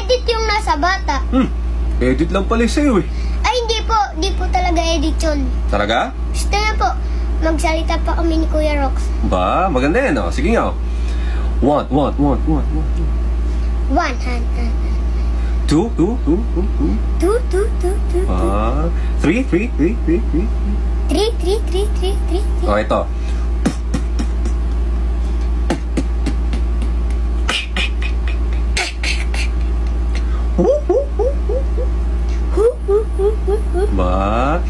Edit yung nasa bata. Edit lang pala sa'yo eh. Ay, hindi po. Hindi po talaga edit yun. Talaga? Gusto niya po. Magsalita pa kami ni Kuya Rox. Ba, maganda yan oh. Sige nga oh. One. One hand. Two. Two. Three. Three. Oh, ito. Ba.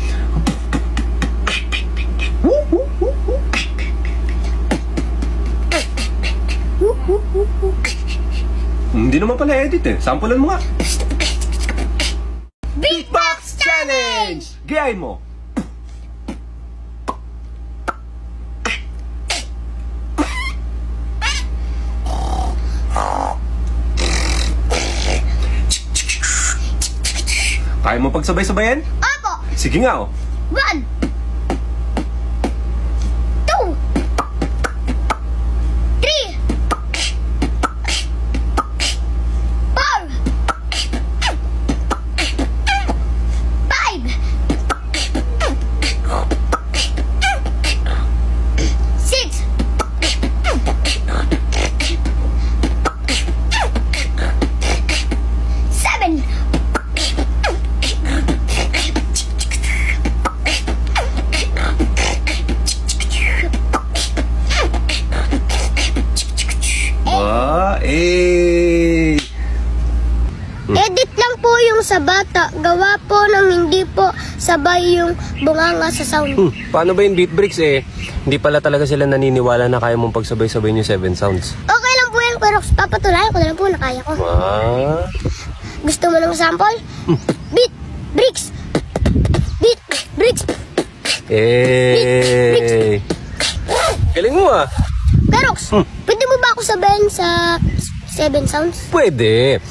Hindi naman pala edit eh. Sampulan mo nga. Beatbox Challenge! Gayahin mo. Kaya mo pagsabay-sabayan? Opo! Sige nga oh. 1 2 3 4 5 6 7 Edit lang po yung sa bata. Gawa po ng hindi po sabay yung bunganga sa sound. Paano ba yung beat breaks eh? Hindi pala talaga sila naniniwala na kaya mong pagsabay-sabay yung 7 sounds. Okay lang po yan, pero papatulayan ko na lang po na kaya ko. Gusto mo ng sample? Beat breaks. Beat breaks. Galing mo ah. Kerox, pwede mo ba ako sabayan sa 7 sounds? Pwede.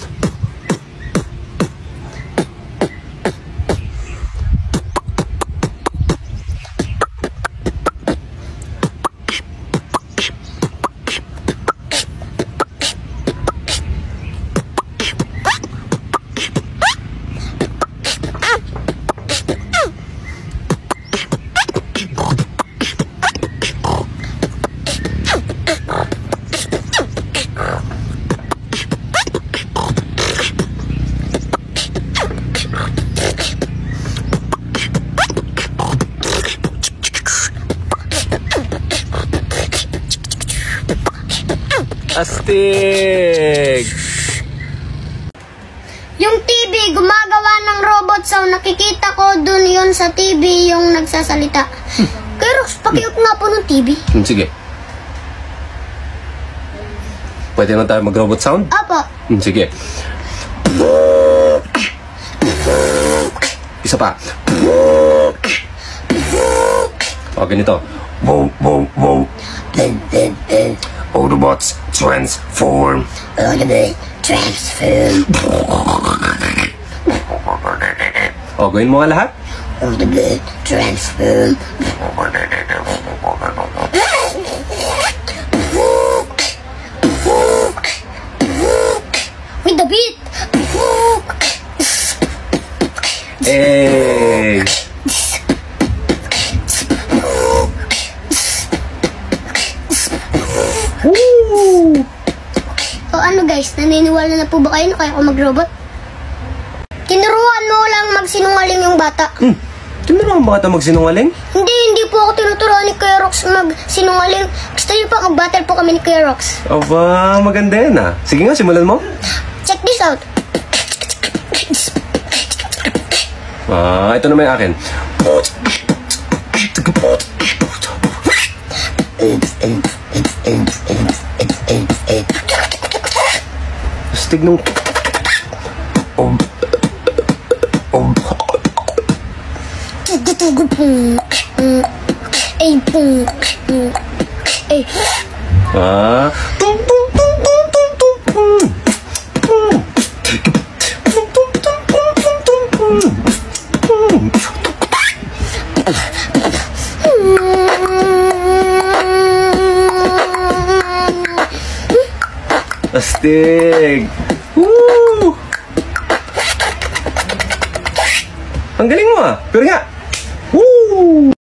Astig! Yung TV, gumagawa ng robot sound. Nakikita ko dun yun sa TV yung nagsasalita. Kerox, pakiot nga po ng TV. Sige. Pwede na tayo mag-robot sound? Apo. Sige. Isa pa. O, ganito. Wow, wow, wow. Autobots transform. Transform. O, gawin mo nga lahat. Autobot transform. With the beat. Hey! Woo! O ano guys, naniniwala na po ba kayo na kaya ko mag-robot? Tinuruan mo lang magsinungaling yung bata. Tinuruan ba kita magsinungaling? Hindi po ako tinuturuan ni Kuya Rox magsinungaling. Gusto niyo pa mag-battle po kami ni Kuya Rox. Aba, maganda yan ah. Sige nga, simulan mo. Check this out. Ito naman yung akin. Astig nung... Astig! Woo! Ang galing mo ah. Pero nga. Woo!